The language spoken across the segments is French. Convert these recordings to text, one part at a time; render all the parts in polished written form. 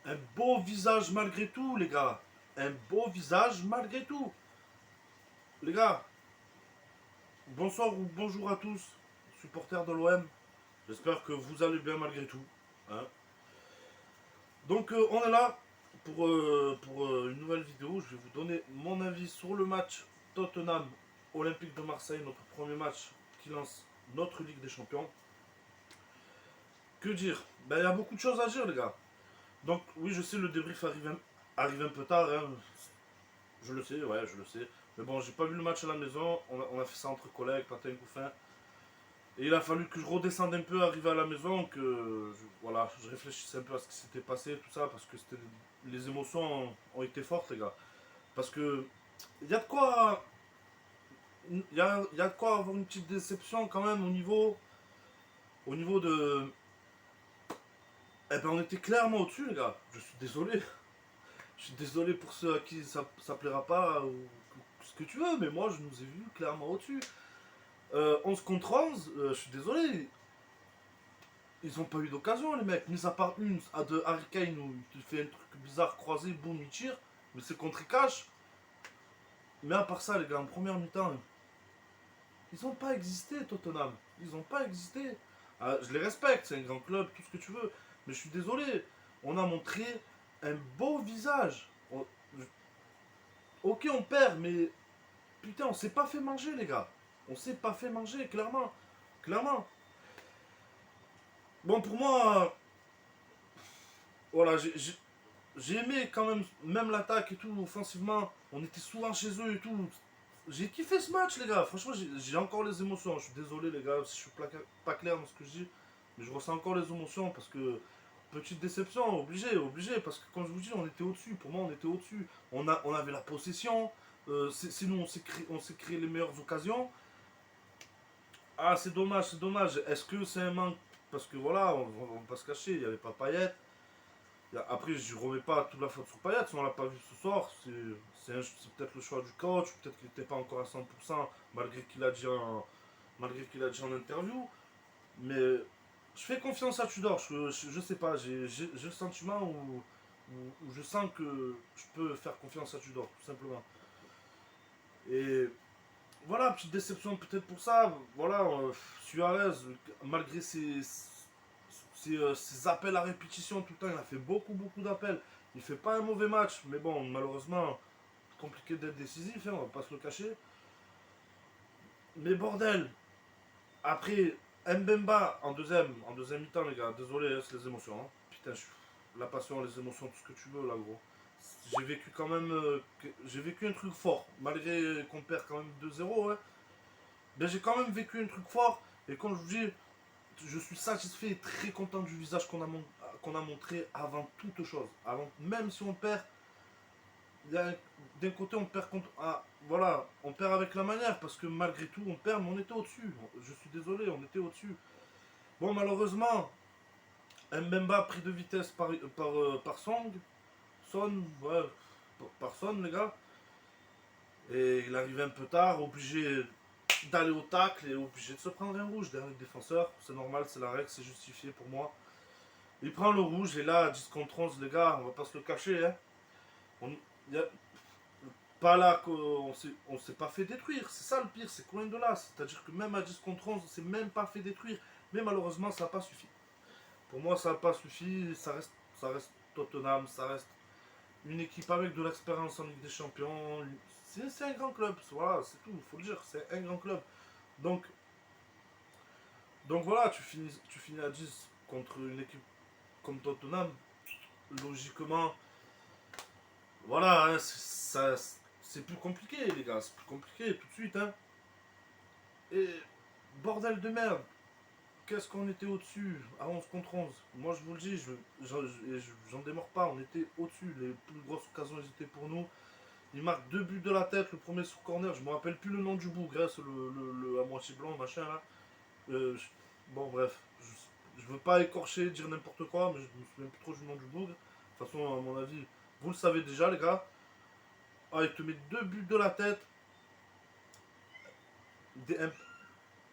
Un beau visage malgré tout, les gars. Un beau visage malgré tout. Les gars, bonsoir ou bonjour à tous, supporters de l'OM. J'espère que vous allez bien malgré tout. Hein. Donc, on est là pour une nouvelle vidéo. Je vais vous donner mon avis sur le match Tottenham Olympique de Marseille, notre premier match qui lance notre Ligue des Champions. Que dire? Ben, il y a beaucoup de choses à dire, les gars. Donc, oui, je sais, le débrief arrive un peu tard. Hein. Je le sais, ouais, je le sais. Mais bon, j'ai pas vu le match à la maison. On a fait ça entre collègues, patin, couffin. Et il a fallu que je redescende un peu, arriver à la maison, voilà, je réfléchisse un peu à ce qui s'était passé, tout ça, parce que les émotions ont été fortes, les gars. Parce que il y a de quoi, il y a de quoi avoir une petite déception quand même au niveau de, eh ben on était clairement au-dessus, les gars. Je suis désolé, je suis désolé pour ceux à qui ça plaira pas ou ce que tu veux, mais moi je nous ai vus clairement au-dessus. 11 contre 11, je suis désolé, ils ont pas eu d'occasion, les mecs. Mis à part une à de Harry Kane où il te fait un truc bizarre croisé, boum, il tire. Mais c'est contre Ikash. Mais à part ça, les gars, en première mi-temps, ils ont pas existé, Tottenham. Ils ont pas existé. Ah, je les respecte, c'est un grand club, tout ce que tu veux. Mais je suis désolé. On a montré un beau visage. Ok, on perd, mais putain, on s'est pas fait manger, les gars. On s'est pas fait manger, clairement. Clairement. Bon, pour moi, voilà, j'ai aimé quand même l'attaque et tout, offensivement. On était souvent chez eux et tout. J'ai kiffé ce match, les gars. Franchement, j'ai encore les émotions. Je suis désolé, les gars, si je suis pas clair dans ce que je dis. Mais je ressens encore les émotions parce que, petite déception, obligé, obligé. Parce que, comme je vous dis, on était au-dessus. Pour moi, on était au-dessus. On avait la possession. C'est nous, on s'est créé les meilleures occasions. Ah, c'est dommage, c'est dommage. Est-ce que c'est un manque? Parce que voilà, on va pas se cacher, il n'y avait pas Payet. Après, je ne remets pas toute la faute sur Payet, si on l'a pas vu ce soir, c'est peut-être le choix du coach, peut-être qu'il n'était pas encore à 100%, malgré qu'il a dit en interview. Mais je fais confiance à Tudor, je sais pas, j'ai le sentiment où je sens que je peux faire confiance à Tudor, tout simplement. Et voilà, petite déception peut-être pour ça. Voilà, Suarez, malgré ses appels à répétition tout le temps, il a fait beaucoup, beaucoup d'appels. Il fait pas un mauvais match, mais bon, malheureusement, compliqué d'être décisif, hein, on va pas se le cacher. Mais bordel, après Mbemba en deuxième mi-temps, les gars, désolé, hein, c'est les émotions. Hein. Putain, la passion, les émotions, tout ce que tu veux, là, gros. J'ai vécu quand même, j'ai vécu un truc fort, malgré qu'on perd quand même 2-0, hein. Ben, j'ai quand même vécu un truc fort, et comme je vous dis, je suis satisfait et très content du visage qu'on a montré avant toute chose. Avant, même si on perd, d'un côté on perd contre. Ah, voilà, on perd avec la manière parce que malgré tout on perd, mais on était au-dessus. Je suis désolé, on était au-dessus. Bon, malheureusement, Mbemba pris de vitesse par Song. Son, ouais, par Son, les gars. Et il arrive un peu tard, obligé d'aller au tacle et obligé de se prendre un rouge derrière le défenseur. C'est normal, c'est la règle, c'est justifié pour moi. Il prend le rouge et là, 10 contre 11, les gars, on va pas se le cacher. Hein. On, y a, pas là qu'on s'est pas fait détruire. C'est ça le pire, c'est combien de là. C'est-à-dire que même à 10 contre 11, on s'est même pas fait détruire. Mais malheureusement, ça n'a pas suffi. Pour moi, ça n'a pas suffi. Ça reste Tottenham, ça reste une équipe avec de l'expérience en Ligue des Champions. C'est un grand club, voilà, c'est tout, il faut le dire, c'est un grand club. Donc, donc voilà, tu finis à 10 contre une équipe comme Tottenham. Logiquement, voilà, hein, c'est plus compliqué, les gars, c'est plus compliqué tout de suite. Hein. Et bordel de merde, qu'est-ce qu'on était au-dessus à 11 contre 11. Moi, je vous le dis, j'en démords pas, on était au-dessus. Les plus grosses occasions, elles étaient pour nous. Il marque deux buts de la tête, le premier sur corner, je me rappelle plus le nom du bougre, c'est le à moitié blanc, machin là. Bon, bref, je veux pas écorcher, dire n'importe quoi, mais je me souviens plus trop du nom du bougre. De toute façon, à mon avis, vous le savez déjà, les gars. Ah, il te met deux buts de la tête.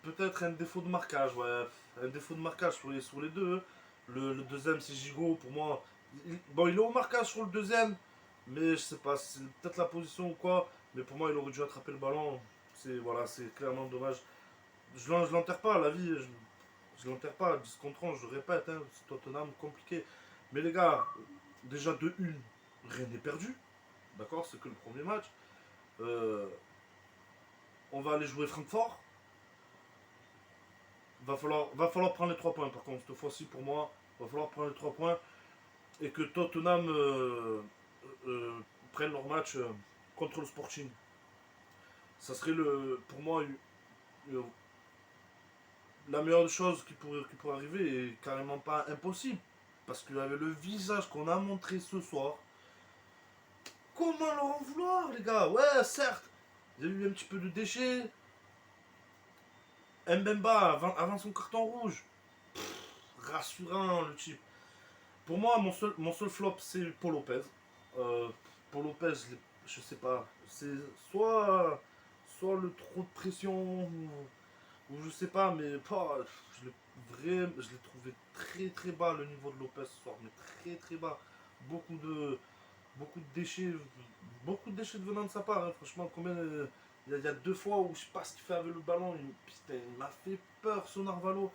Peut-être un défaut de marquage, ouais. Un défaut de marquage sur les deux. Le deuxième, c'est Gigot. Pour moi, Bon, il est au marquage sur le deuxième, mais je sais pas, c'est peut-être la position ou quoi. Mais pour moi, il aurait dû attraper le ballon. C'est voilà, c'est clairement dommage. Je l'enterre pas, la vie. Je l'enterre pas. 10 contre 11, je le répète, hein, c'est Tottenham compliqué. Mais les gars, déjà de une, rien n'est perdu. D'accord, c'est que le premier match. Euh, on va aller jouer Francfort. Va falloir prendre les 3 points par contre. Cette fois-ci, pour moi, va falloir prendre les 3 points. Et que Tottenham prenne leur match contre le Sporting. Ça serait pour moi la meilleure chose qui pourrait arriver et carrément pas impossible. Parce qu'avec le visage qu'on a montré ce soir, comment leur en vouloir, les gars? Ouais, certes, il y a eu un petit peu de déchets. Mbemba, avant son carton rouge, rassurant le type. Pour moi, mon seul flop, c'est Paul Lopez. Euh, Paul Lopez, je sais pas. C'est soit le trop de pression, ou je sais pas, mais je l'ai trouvé très très bas le niveau de Lopez ce soir, mais très très bas. Beaucoup de, beaucoup de déchets, beaucoup de déchets venant de sa part. Hein. Franchement, combien il y a 2 fois où je sais pas ce qu'il fait avec le ballon. Putain, il m'a fait peur, son Arvalo.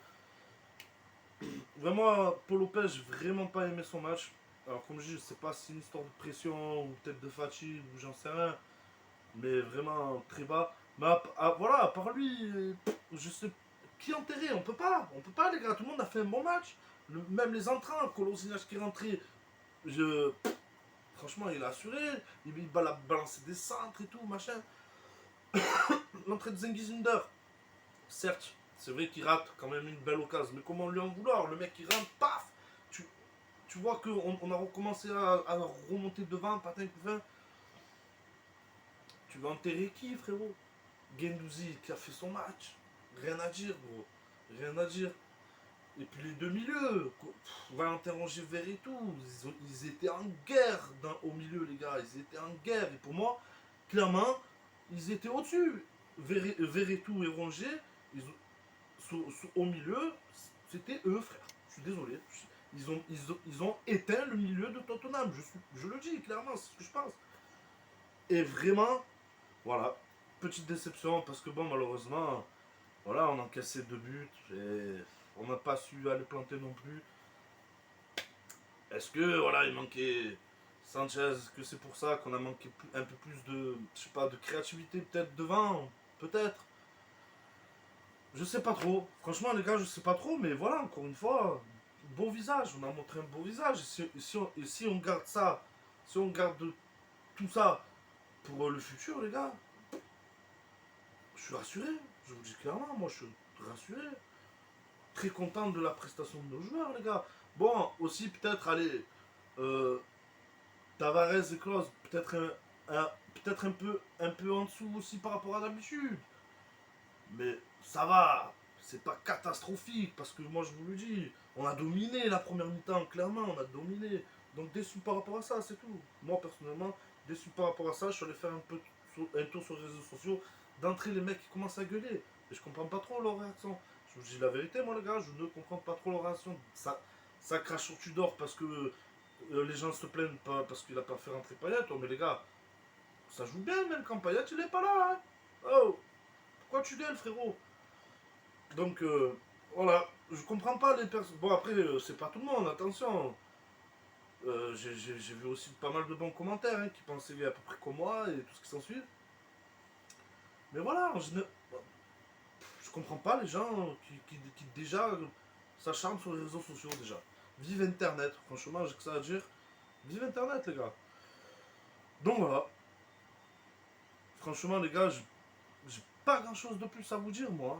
Vraiment, Paul Lopez, j'ai vraiment pas aimé son match. Alors, comme je dis, je sais pas si c'est une histoire de pression ou peut-être de fatigue ou j'en sais rien, mais vraiment très bas. Mais voilà, à part lui, je sais qui enterrer, on peut pas les gars, tout le monde a fait un bon match. Même les entrants, Kolasinac qui est rentré, je, franchement il a assuré, il a balancé des centres et tout, machin. L'entrée de Zengizinder, certes, c'est vrai qu'il rate quand même une belle occasion, mais comment lui en vouloir? Le mec il rentre, paf, tu, tu vois qu'on a recommencé à remonter devant, patin couvain. Tu vas enterrer qui, frérot? Gendouzi qui a fait son match. Rien à dire, gros. Rien à dire. Et puis les deux milieux. On va interroger vers et tout. Ils étaient en guerre au milieu, les gars. Ils étaient en guerre. Et pour moi, clairement, ils étaient au-dessus. Verretou et Rongier, au milieu, c'était eux, frère. Je suis désolé. Ils ont éteint le milieu de Tottenham. Je le dis clairement, c'est ce que je pense. Et vraiment, voilà, petite déception parce que bon, malheureusement, voilà, on a encaissé 2 buts et on n'a pas su aller planter non plus. Est-ce que voilà, il manquait Sanchez? Est-ce que c'est pour ça qu'on a manqué un peu plus de, je sais pas, de créativité peut-être devant? Peut-être. Je sais pas trop. Franchement, les gars, je sais pas trop, mais voilà, encore une fois, beau visage. On a montré un beau visage. Et si on garde ça, si on garde tout ça pour le futur, les gars, je suis rassuré. Je vous dis clairement, moi, je suis rassuré. Très content de la prestation de nos joueurs, les gars. Bon, aussi peut-être, allez, euh, Tavares et Klose, peut-être un peu en dessous aussi par rapport à d'habitude. Mais ça va, c'est pas catastrophique parce que moi je vous le dis, on a dominé la première mi-temps, clairement, on a dominé. Donc déçu par rapport à ça, c'est tout. Moi personnellement, déçu par rapport à ça, je suis allé faire un tour sur les réseaux sociaux. D'entrée, les mecs qui commencent à gueuler. Et je comprends pas trop leur réaction. Je vous dis la vérité, moi les gars, je ne comprends pas trop leur réaction. Ça crache sur Tudor parce que les gens se plaignent pas parce qu'il a pas fait rentrer Payet. Oh, mais les gars, ça joue bien même quand Payet il est pas là. Hein. Oh, pourquoi tu gueules, frérot? Donc, voilà, je comprends pas les personnes. Bon, après, c'est pas tout le monde, attention. J'ai vu aussi pas mal de bons commentaires hein, qui pensaient à peu près comme moi et tout ce qui s'ensuit. Mais voilà, je comprends pas les gens qui déjà s'acharnent sur les réseaux sociaux déjà. Vive Internet, franchement, j'ai que ça à dire. Vive Internet, les gars. Donc voilà, franchement, les gars, j'ai pas grand chose de plus à vous dire, moi.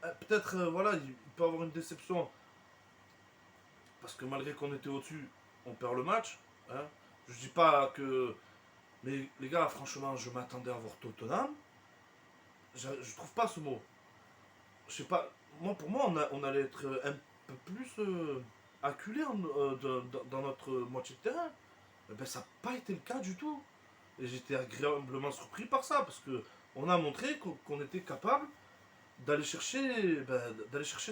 Peut-être, voilà, il peut y avoir une déception parce que malgré qu'on était au-dessus, on perd le match. Hein. Je dis pas que. Mais les gars, franchement, je m'attendais à voir Tottenham. Je trouve pas ce mot. Je sais pas. Moi, pour moi, on allait être un peu plus acculé dans notre moitié de terrain. Eh ben, ça n'a pas été le cas du tout. Et j'étais agréablement surpris par ça parce que on a montré qu'on était capable d'aller chercher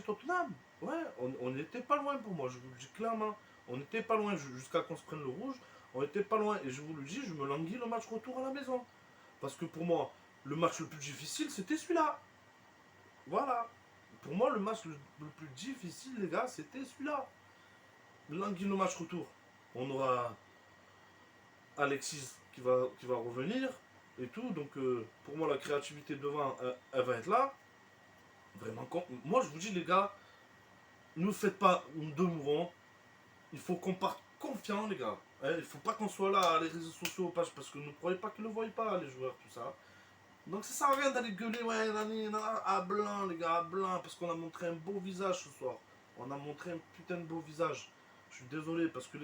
Tottenham. Ouais, on n'était pas loin pour moi, je vous le dis clairement. On n'était pas loin, jusqu'à qu'on se prenne le rouge, on était pas loin. Et je vous le dis, je me languis le match retour à la maison. Parce que pour moi, le match le plus difficile, c'était celui-là. Voilà. Pour moi, le match le plus difficile, les gars, c'était celui-là. Languis le match retour. On aura Alexis qui va revenir et tout. Donc, pour moi, la créativité devant, elle va être là. Vraiment, moi, je vous dis, les gars, ne faites pas de mourants. Il faut qu'on parte confiant, les gars. Hein, il faut pas qu'on soit là, les réseaux sociaux, parce que ne croyez pas qu'ils ne le voient pas, les joueurs, tout ça. Donc ça sert à rien d'aller gueuler, ouais, à blanc, les gars, à blanc, parce qu'on a montré un beau visage ce soir. On a montré un putain de beau visage. Je suis désolé, parce que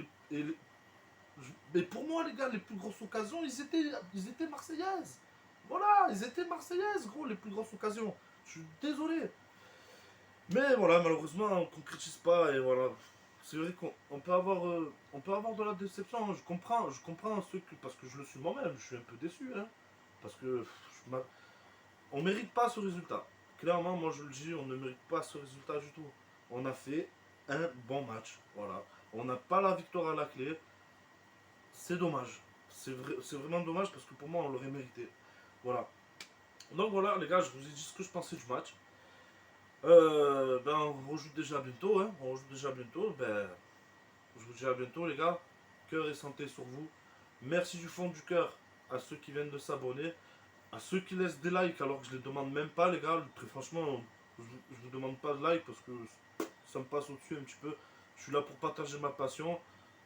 mais pour moi, les gars, les plus grosses occasions, ils étaient marseillaises. Voilà, ils étaient marseillaises, gros, les plus grosses occasions. Je suis désolé. Mais voilà, malheureusement, on ne concrétise pas, et voilà. C'est vrai qu'on peut avoir de la déception, hein. Je comprends ceux parce que je le suis moi-même, je suis un peu déçu, hein. Parce que on mérite pas ce résultat. Clairement, moi je le dis, on ne mérite pas ce résultat du tout. On a fait un bon match, voilà. On n'a pas la victoire à la clé. C'est dommage. C'est vraiment dommage parce que pour moi, on l'aurait mérité. Voilà. Donc voilà, les gars, je vous ai dit ce que je pensais du match. Ben, on rejoue déjà bientôt, hein. On rejoue déjà bientôt. Ben, je vous dis à bientôt, les gars. Cœur et santé sur vous. Merci du fond du cœur à ceux qui viennent de s'abonner. À ceux qui laissent des likes alors que je les demande même pas, les gars. Très franchement, je vous demande pas de like parce que ça me passe au-dessus un petit peu. Je suis là pour partager ma passion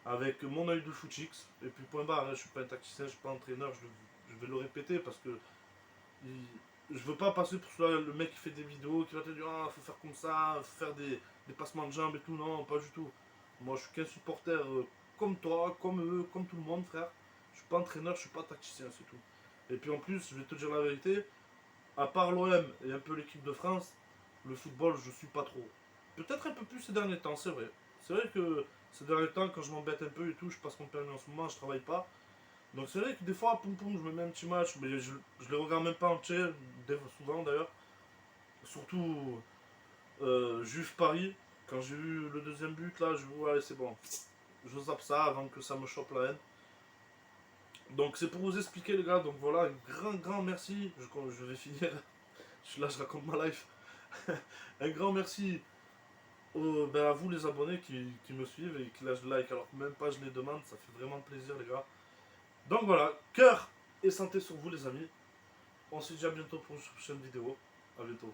avec mon œil de footix. Et puis point barre, hein, je suis pas un tacticien, je suis pas entraîneur, je vais le répéter parce que je veux pas passer pour celui le mec qui fait des vidéos, qui va te dire ah faut faire comme ça, faut faire des passements de jambes et tout. Non, pas du tout. Moi je suis qu'un supporter comme toi, comme eux, comme tout le monde, frère. Je suis pas entraîneur, je suis pas tacticien, c'est tout. Et puis en plus, je vais te dire la vérité, à part l'OM et un peu l'équipe de France, le football, je suis pas trop. Peut-être un peu plus ces derniers temps, c'est vrai. C'est vrai que ces derniers temps, quand je m'embête un peu et tout, je passe mon permis en ce moment, je travaille pas. Donc c'est vrai que des fois, poum poum, je me mets un petit match, mais je les regarde même pas entier, souvent d'ailleurs. Surtout Juve Paris, quand j'ai vu le deuxième but là, je vois, allez, c'est bon. Je zappe ça avant que ça me chope la haine. Donc c'est pour vous expliquer les gars, donc voilà, un grand merci, je vais finir, là je raconte ma life. Un grand merci à vous les abonnés qui me suivent et qui lâchent le like alors que même pas je les demande, ça fait vraiment plaisir les gars. Donc voilà, cœur et santé sur vous les amis. On se dit à bientôt pour une prochaine vidéo. À bientôt.